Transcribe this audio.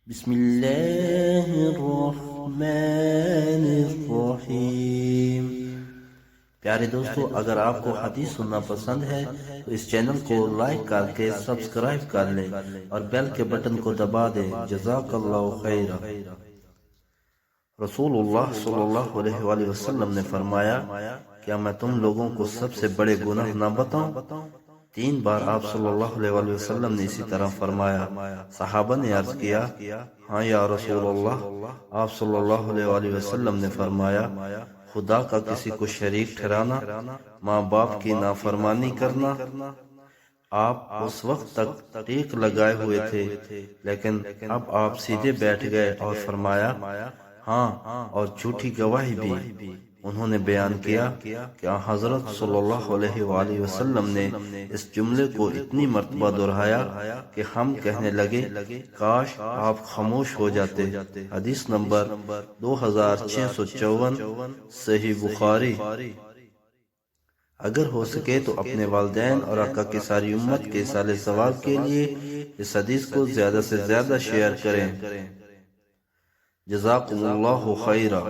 بسم اللہ الرحمن الرحیم۔ پیارے دوستو، اگر آپ کو حدیث سننا پسند ہے تو اس چینل کو لائک کر کے سبسکرائب کر لیں اور بیل کے بٹن کو دبا دیں۔ جزاک اللہ خیرا۔ رسول اللہ صلی اللہ علیہ وآلہ وسلم نے فرمایا، کیا میں تم لوگوں کو سب سے بڑے گناہ نہ بتاؤں؟ 3 بار آپ صلی اللہ علیہ وآلہ وسلم نے اسی طرح فرمایا۔ صحابہ نے عرض کیا، ہاں یا رسول اللہ۔ آپ صلی اللہ علیہ وآلہ وسلم نے فرمایا، خدا کا کسی کو شریک ٹھہرانا، ماں باپ کی نافرمانی کرنا۔ آپ اس وقت تک ٹیک لگائے ہوئے تھے، لیکن اب آپ سیدھے بیٹھ گئے اور فرمایا، ہاں، اور جھوٹی گواہی بھی۔ انہوں نے بیان کیا کہ حضرت صلی اللہ علیہ وآلہ وسلم نے اس جملے کو اتنی مرتبہ دہرایا کہ ہم کہنے لگے، کاش آپ خاموش ہو جاتے۔ حدیث نمبر 2654، صحیح بخاری۔ اگر ہو سکے تو اپنے والدین اور آقا کی ساری امت کے صالح ثواب کے لیے اس حدیث کو زیادہ سے زیادہ شیئر کریں۔ جزاکم اللہ خیرا۔